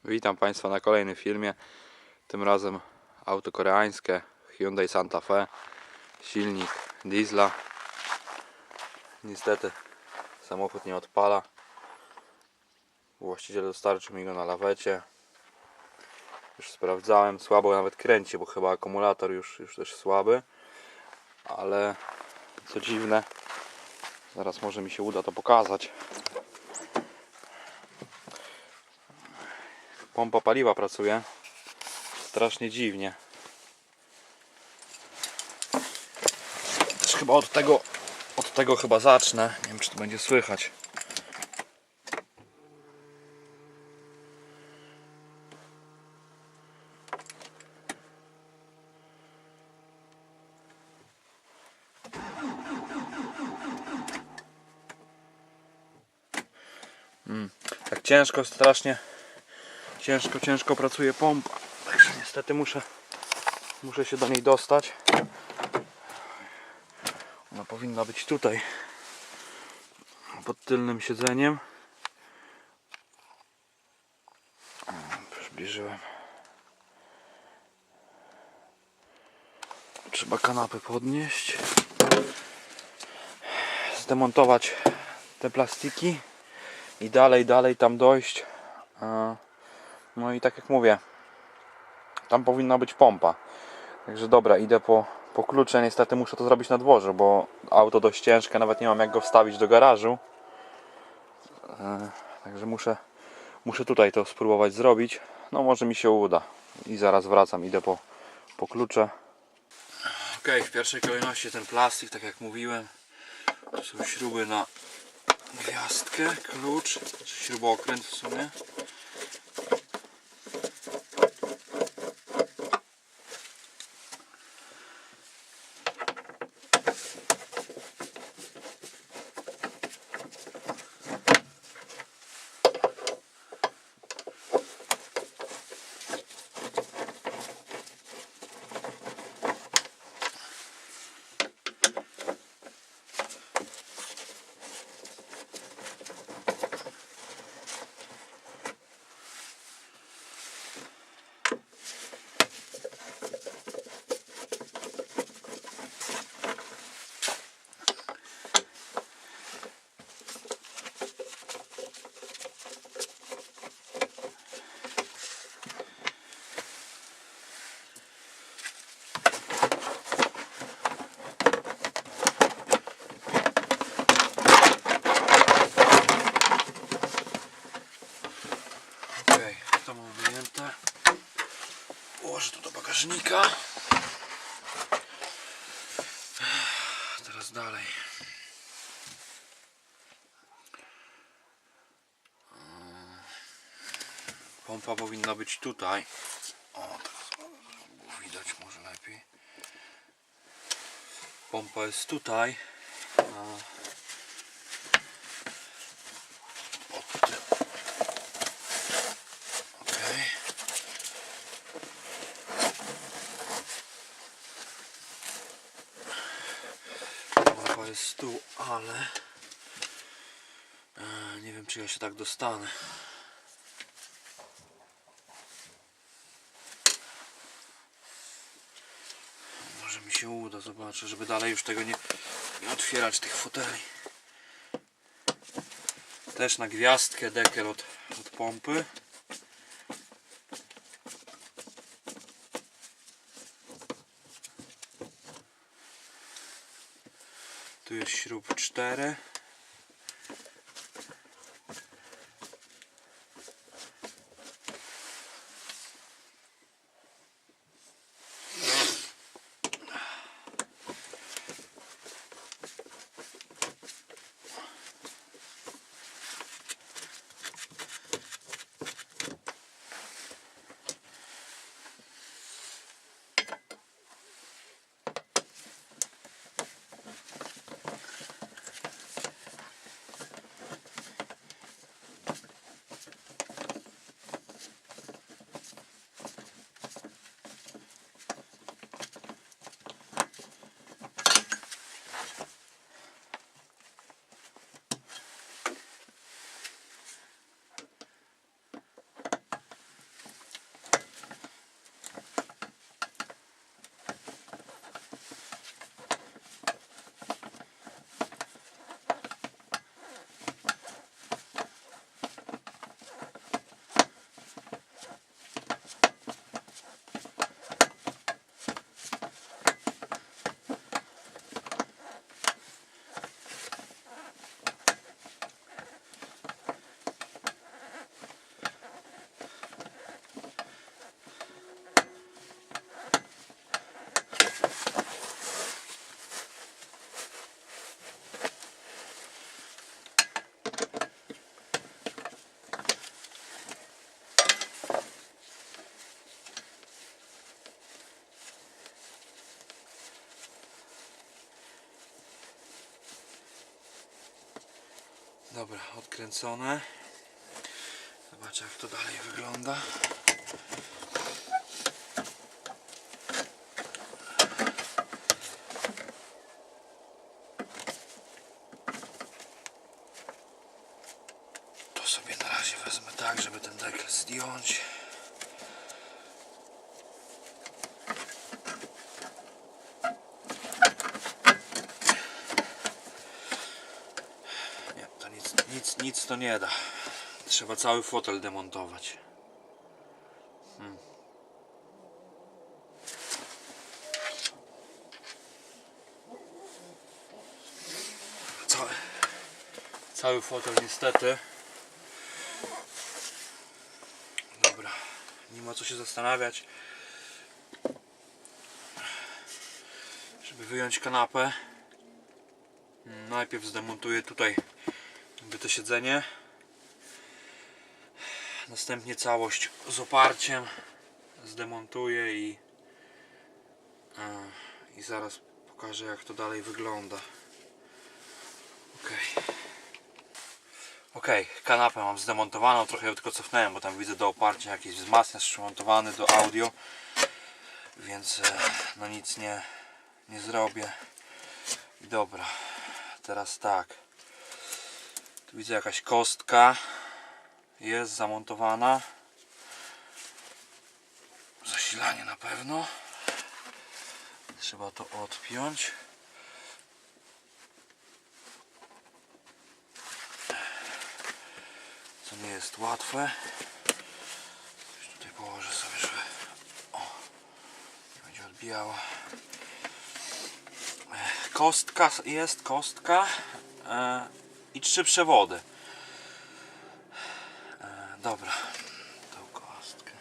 Witam Państwa na kolejnym filmie. Tym razem auto koreańskie Hyundai Santa Fe, silnik diesla. Niestety samochód nie odpala. Właściciel dostarczył mi go na lawecie. Już sprawdzałem, słabo nawet kręci, bo chyba akumulator już też słaby. Ale co dziwne, zaraz może mi się uda to pokazać. Pompa paliwa pracuje strasznie dziwnie. Też chyba od tego chyba zacznę. Nie wiem, czy to będzie słychać. Tak ciężko, strasznie ciężko pracuje pompa. Także niestety muszę się do niej dostać. Ona powinna być tutaj pod tylnym siedzeniem. Przybliżyłem. Trzeba kanapę podnieść, zdemontować te plastiki i dalej tam dojść. No i tak jak mówię, tam powinna być pompa. Także dobra, idę po klucze. Niestety muszę to zrobić na dworze, bo auto dość ciężkie, nawet nie mam jak go wstawić do garażu. Także muszę tutaj to spróbować zrobić. No może mi się uda. I zaraz wracam, idę po klucze. Ok, w pierwszej kolejności ten plastik, tak jak mówiłem. Tu są śruby na gwiazdkę, klucz, czy śrubokręt w sumie. To mam wyjęte. Ułożę to do bagażnika. Teraz dalej. Pompa powinna być tutaj. O, teraz widać może lepiej. Pompa jest tutaj. Jest tu, ale nie wiem, czy ja się tak dostanę. Może mi się uda, zobaczę, żeby dalej już tego nie otwierać, tych foteli. Też na gwiazdkę dekel od pompy. Tu jest śrub 4. Dobra, odkręcone. Zobaczę, jak to dalej wygląda. To sobie na razie wezmę tak, żeby ten dekel zdjąć. Nie, to nic to nie da. Trzeba cały fotel demontować. Cały fotel niestety. Dobra, nie ma co się zastanawiać. Żeby wyjąć kanapę, najpierw zdemontuję tutaj jakby to siedzenie. Następnie całość z oparciem zdemontuję i zaraz pokażę, jak to dalej wygląda. Ok, kanapę mam zdemontowaną, trochę ją tylko cofnąłem, bo tam widzę do oparcia jakiś wzmacniacz przymontowany do audio, więc no nic nie zrobię. I dobra, teraz tak, tu widzę jakaś kostka jest zamontowana, zasilanie na pewno, trzeba to odpiąć. Co nie jest łatwe. Coś tutaj położę sobie, żeby nie będzie odbijała. Kostka jest, i 3 przewody. Dobra, tą kostkę.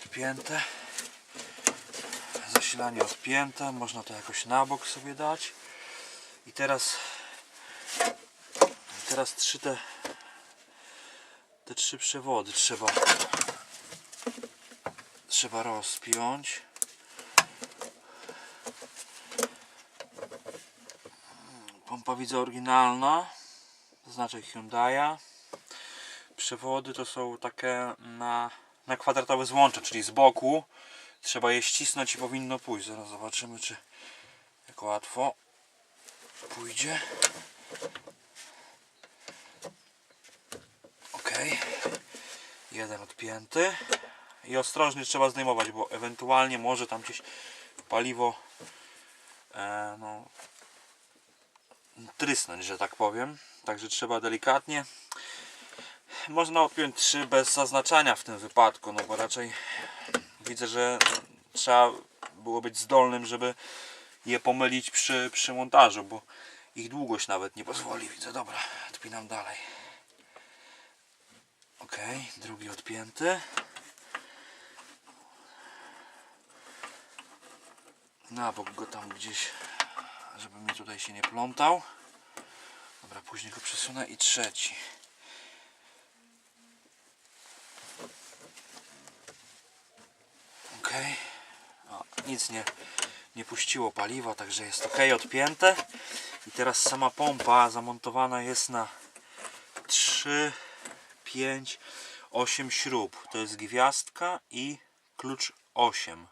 Odpięte, zasilanie odpięte, można to jakoś na bok sobie dać. I teraz te 3 przewody trzeba rozpiąć. Pompa widzę oryginalna, znaczek Hyundai'a. Przewody to są takie na kwadratowe złącze, czyli z boku trzeba je ścisnąć i powinno pójść. Zaraz zobaczymy, czy jak łatwo pójdzie. Ok, jeden odpięty i ostrożnie trzeba zdejmować, bo ewentualnie może tam gdzieś paliwo trysnąć, że tak powiem, także trzeba delikatnie. Można odpiąć 3 bez zaznaczania w tym wypadku, no bo raczej widzę, że trzeba było być zdolnym, żeby je pomylić przy montażu, bo ich długość nawet nie pozwoli. Widzę, dobra, odpinam dalej. Ok, drugi odpięty. Na bok go tam gdzieś, żeby mi tutaj się nie plątał. Dobra, później go przesunę i trzeci. Ok, nic nie puściło paliwa, także jest ok, odpięte. I teraz sama pompa zamontowana jest na 3, 5, 8 śrub. To jest gwiazdka i klucz 8.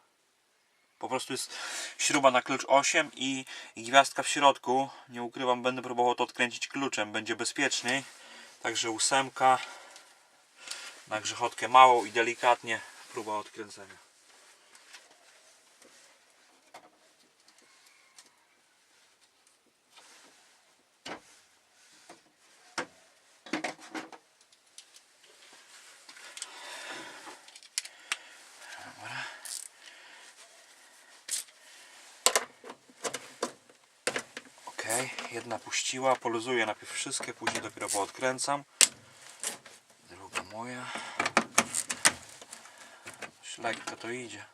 Po prostu jest śruba na klucz 8 i gwiazdka w środku. Nie ukrywam, będę próbował to odkręcić kluczem, będzie bezpieczniej. Także 8 na grzechotkę małą i delikatnie próba odkręcenia. Jedna puściła, poluzuję najpierw wszystkie, później dopiero poodkręcam. Druga moja. Lekko to idzie.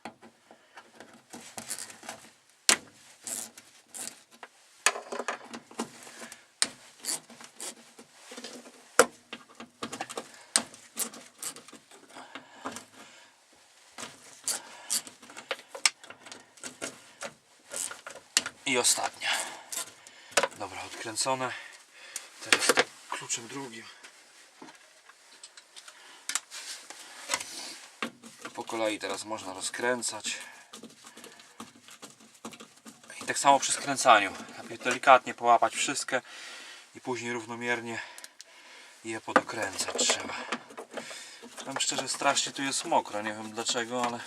I ostatnia. Dobra, odkręcone. Teraz kluczem drugim. Po kolei teraz można rozkręcać. I tak samo przy skręcaniu. Najpierw delikatnie połapać wszystkie i później równomiernie je podokręcać trzeba. Powiem szczerze, strasznie tu jest mokro, nie wiem dlaczego, ale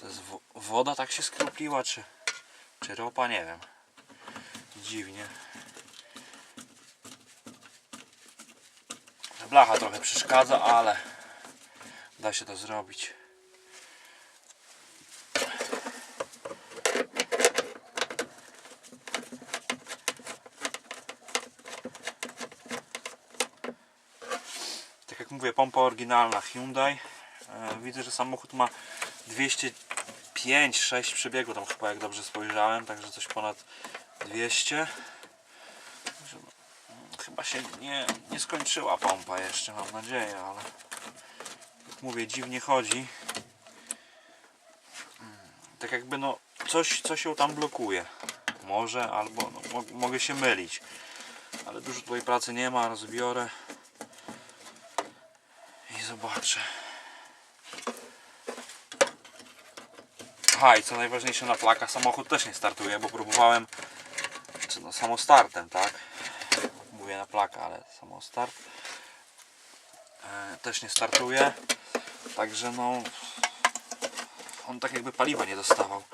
to jest woda tak się skropliła, czy ropa, nie wiem. Dziwnie. Blacha trochę przeszkadza, ale da się to zrobić. Tak jak mówię, pompa oryginalna Hyundai. Widzę, że samochód ma 205-6 przebiegu, tam chyba, jak dobrze spojrzałem, także coś ponad 200. Chyba się nie skończyła pompa jeszcze, mam nadzieję, ale jak mówię, dziwnie chodzi. Tak jakby no coś ją tam blokuje. Może, albo no, mogę się mylić. Ale dużo tutaj pracy nie ma, rozbiorę i zobaczę. Aha, i co najważniejsze, na plakach samochód też nie startuje, bo próbowałem, czy no samostartem, tak? Mówię na plaka, ale samostart też nie startuje. Także no on tak jakby paliwa nie dostawał.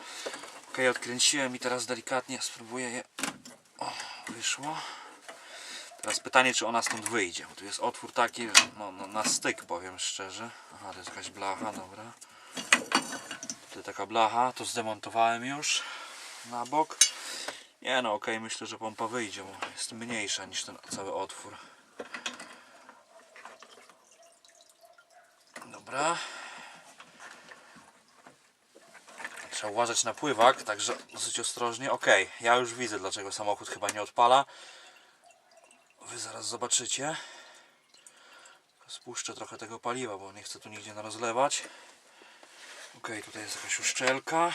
Ok, odkręciłem i teraz delikatnie spróbuję je. O, wyszło. Teraz pytanie, czy ona stąd wyjdzie, bo tu jest otwór taki, no, na styk, powiem szczerze. Aha, to jest jakaś blacha, dobra. Tutaj taka blacha, to zdemontowałem już na bok. Nie no, ok, myślę, że pompa wyjdzie, bo jest mniejsza niż ten cały otwór. Dobra. Trzeba uważać na pływak, także dosyć ostrożnie. Ok, ja już widzę, dlaczego samochód chyba nie odpala. Wy zaraz zobaczycie. Spuszczę trochę tego paliwa, bo nie chcę tu nigdzie rozlewać. Ok, tutaj jest jakaś uszczelka.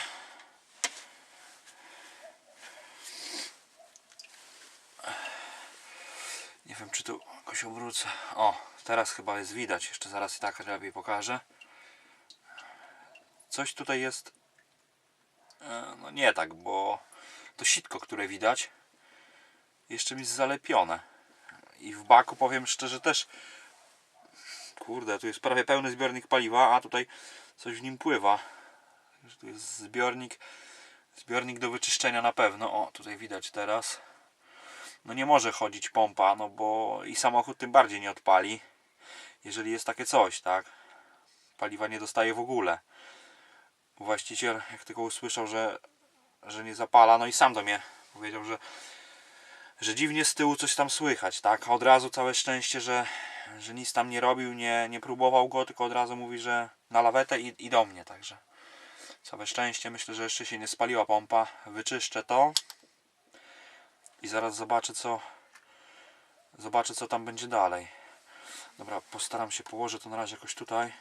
Nie wiem, czy tu jakoś obrócę. O, teraz chyba jest widać. Jeszcze zaraz i tak lepiej pokażę. Coś tutaj jest no nie tak, bo to sitko, które widać, jeszcze mi jest zalepione. I w baku, powiem szczerze, też kurde, tu jest prawie pełny zbiornik paliwa, a tutaj coś w nim pływa. Tu jest zbiornik do wyczyszczenia na pewno. O, tutaj widać teraz. No nie może chodzić pompa, no bo i samochód tym bardziej nie odpali, jeżeli jest takie coś, tak? Paliwa nie dostaje w ogóle. Właściciel, jak tylko usłyszał, że nie zapala, no i sam do mnie powiedział, że dziwnie z tyłu coś tam słychać, tak? A od razu całe szczęście, że nic tam nie robił, nie próbował go, tylko od razu mówi, że na lawetę i do mnie, także całe szczęście. Myślę, że jeszcze się nie spaliła pompa. Wyczyszczę to i zaraz zobaczę co tam będzie dalej. Dobra, postaram się, położę to na razie jakoś tutaj,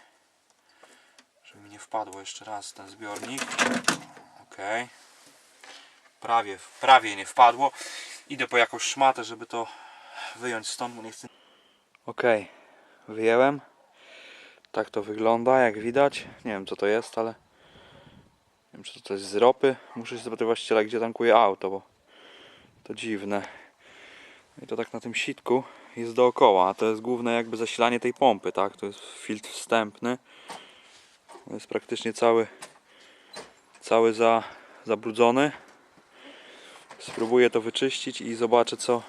żeby mi nie wpadło jeszcze raz ten zbiornik. Ok, prawie nie wpadło. Idę po jakąś szmatę, żeby to wyjąć stąd, bo nie chcę. Ok, wyjęłem. Tak to wygląda, jak widać. Nie wiem co to jest, ale nie wiem, czy to jest z ropy. Muszę się zapytać właściciela, gdzie tankuje auto, bo to dziwne. I to tak na tym sitku jest dookoła, a to jest główne jakby zasilanie tej pompy, tak? To jest filtr wstępny. To jest praktycznie cały zabrudzony. Spróbuję to wyczyścić i zobaczę co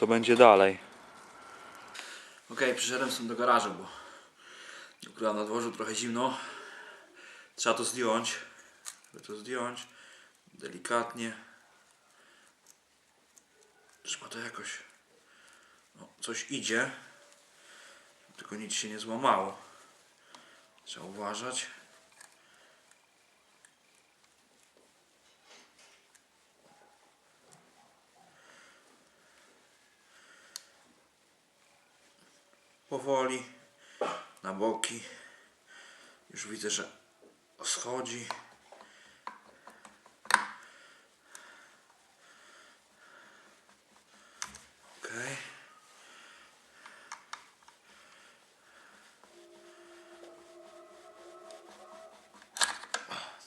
będzie dalej. Ok, przyszedłem stąd do garażu, bo ukrywam, na dworzu trochę zimno. Trzeba to zdjąć. Żeby to zdjąć delikatnie. Trzeba to jakoś... No, coś idzie. Tylko nic się nie złamało. Trzeba uważać. Powoli na boki. Już widzę, że schodzi.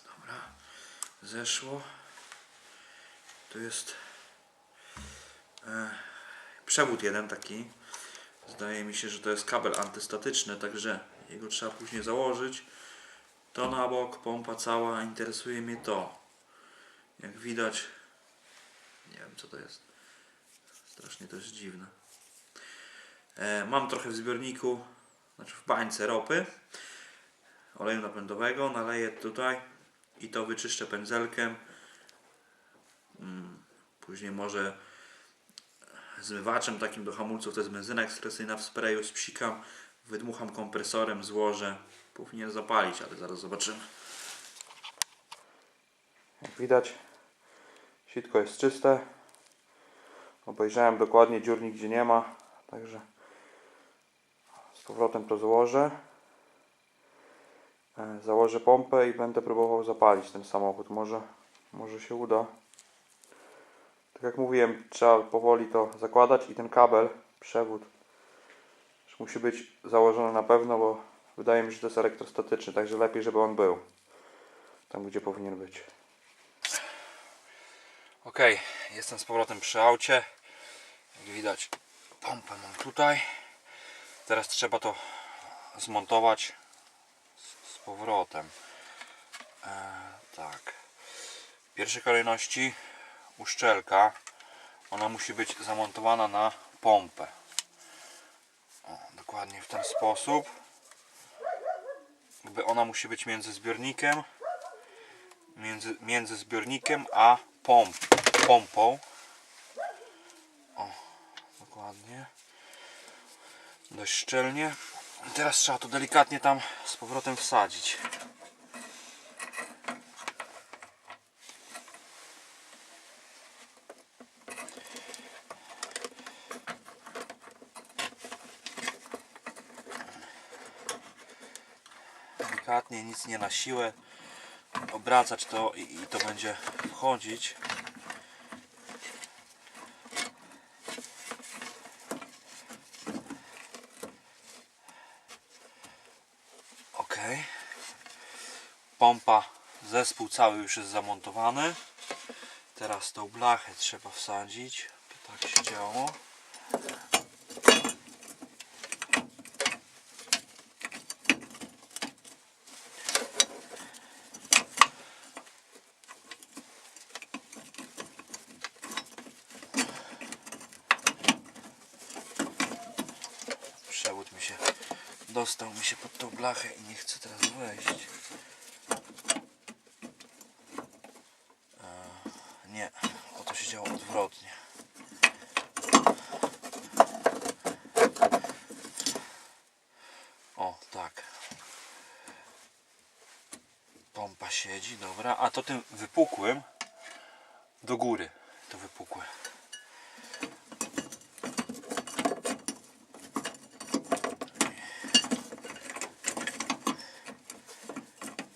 Dobra, zeszło. Tu jest przewód jeden taki. Zdaje mi się, że to jest kabel antystatyczny, także jego trzeba później założyć. To na bok, pompa cała, interesuje mnie to. Jak widać, nie wiem co to jest. Strasznie to jest dziwne. Mam trochę w zbiorniku, znaczy w bańce ropy, oleju napędowego, naleję tutaj i to wyczyszczę pędzelkiem. Później może zmywaczem takim do hamulców, to jest benzyna ekstresyjna w sprayu, spsikam, wydmucham kompresorem, złożę. Powinien zapalić, ale zaraz zobaczymy. Jak widać, sitko jest czyste. Obejrzałem dokładnie, dziur nigdzie nie ma, także z powrotem to złożę. Założę pompę i będę próbował zapalić ten samochód. Może się uda. Tak jak mówiłem, trzeba powoli to zakładać i ten kabel, przewód musi być założony na pewno, bo wydaje mi się, że to jest elektrostatyczny, także lepiej, żeby on był tam, gdzie powinien być. Ok, jestem z powrotem przy aucie. Jak widać, pompę mam tutaj. Teraz trzeba to zmontować z powrotem. Tak. W pierwszej kolejności uszczelka. Ona musi być zamontowana na pompę. O, dokładnie w ten sposób. Jakby ona musi być między zbiornikiem, między zbiornikiem a pompą. O, dokładnie. Dość szczelnie. I teraz trzeba to delikatnie tam z powrotem wsadzić. Delikatnie, nic nie na siłę. Obracać to i to będzie wchodzić. Ok. Pompa, zespół cały już jest zamontowany. Teraz tą blachę trzeba wsadzić. To tak się działo. Przewód dostał mi się pod tą blachę i nie chcę teraz wejść. Nie, to się działo odwrotnie. O, tak. Pompa siedzi, dobra. A to tym wypukłym do góry. To wypukłe.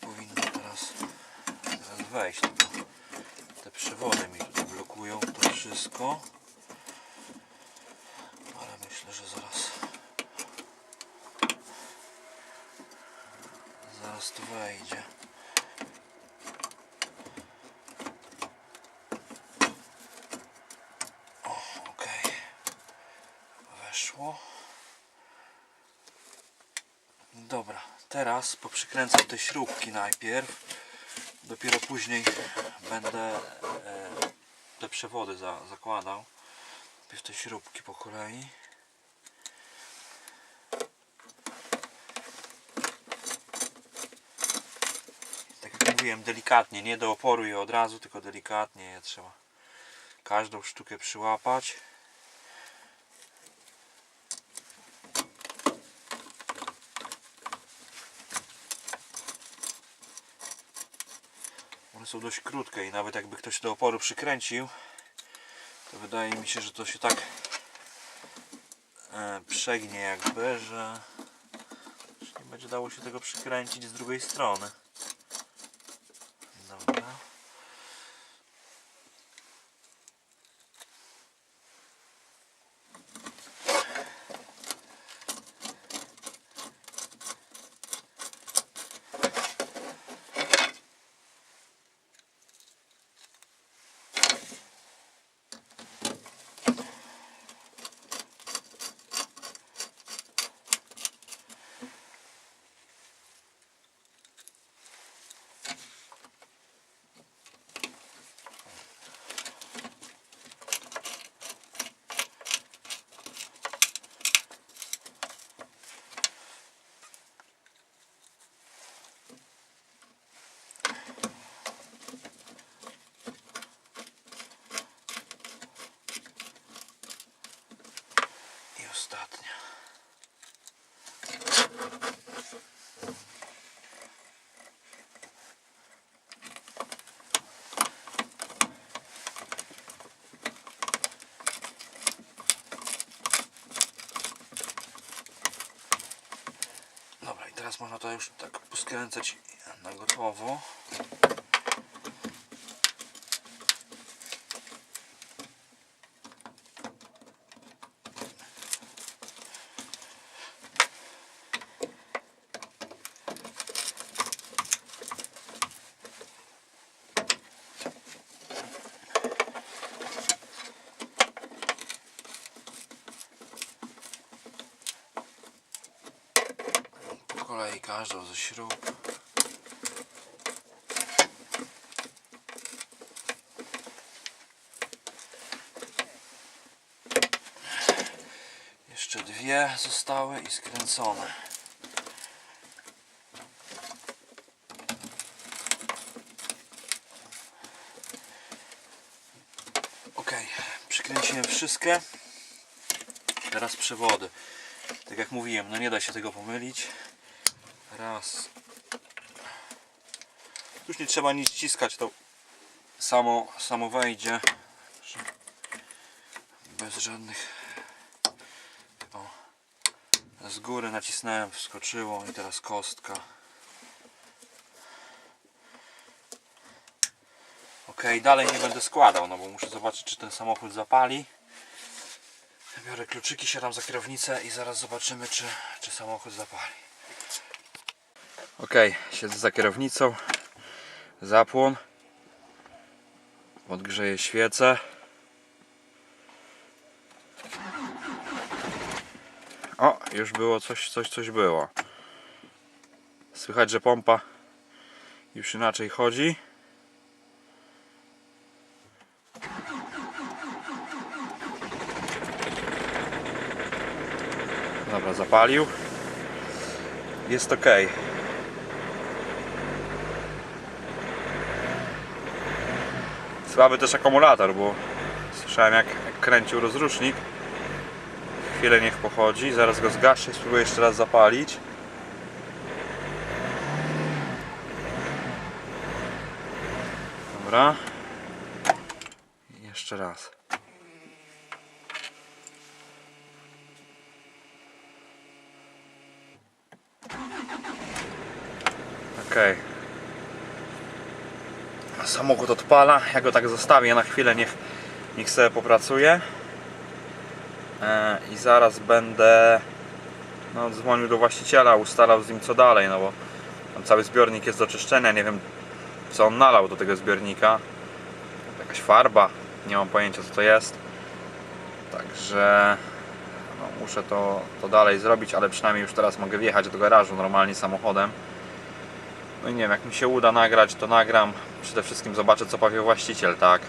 Powinno teraz wejść. Te przewody mi tutaj blokują to wszystko. Ale myślę, że zaraz to wejdzie. O, ok. Weszło. Dobra, teraz poprzykręcam te śrubki najpierw. Dopiero później będę te przewody zakładał. Najpierw te śrubki po kolei. Tak jak mówiłem, delikatnie, nie do oporu je od razu, tylko delikatnie je trzeba każdą sztukę przyłapać. One są dość krótkie i nawet jakby ktoś do oporu przykręcił, to wydaje mi się, że to się tak przegnie jakby, że nie będzie dało się tego przykręcić z drugiej strony. Dobra. ostatnia. Dobra, i teraz można to już tak poskręcać na gotowo. Po kolei każdą ze śrub. Jeszcze dwie zostały i skręcone. Ok, przykręciłem wszystkie. Teraz przewody. Tak jak mówiłem, no nie da się tego pomylić. Raz. Już nie trzeba nic ściskać, to samo wejdzie. Bez żadnych. O. Z góry nacisnąłem, wskoczyło i teraz kostka. Ok, dalej nie będę składał, no bo muszę zobaczyć, czy ten samochód zapali. Biorę kluczyki, siadam za kierownicę i zaraz zobaczymy, czy samochód zapali. Ok, siedzę za kierownicą. Zapłon. Odgrzeję świecę. O, już było coś było. Słychać, że pompa już inaczej chodzi. Dobra, zapalił. Jest ok. Słaby też akumulator, bo słyszałem jak kręcił rozrusznik. Chwilę niech pochodzi, zaraz go zgaszę, spróbuję jeszcze raz zapalić. Dobra. I jeszcze raz. Ok. Samochód odpala, ja go tak zostawię na chwilę, niech sobie popracuje. I zaraz będę dzwonił do właściciela, ustalał z nim co dalej, no bo tam cały zbiornik jest do czyszczenia, nie wiem co on nalał do tego zbiornika. Jakaś farba, nie mam pojęcia co to jest. Także muszę to dalej zrobić, ale przynajmniej już teraz mogę wjechać do garażu normalnie samochodem. No i nie wiem, jak mi się uda nagrać, to nagram. Przede wszystkim zobaczę, co powie właściciel, tak?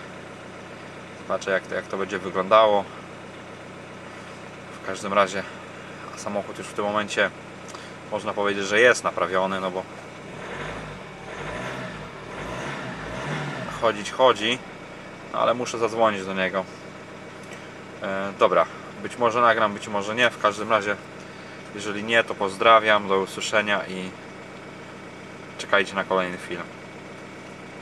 Zobaczę, jak to będzie wyglądało. W każdym razie samochód już w tym momencie można powiedzieć, że jest naprawiony, no bo chodzi, no ale muszę zadzwonić do niego. Dobra, być może nagram, być może nie. W każdym razie, jeżeli nie, to pozdrawiam, do usłyszenia i czekajcie na kolejny film.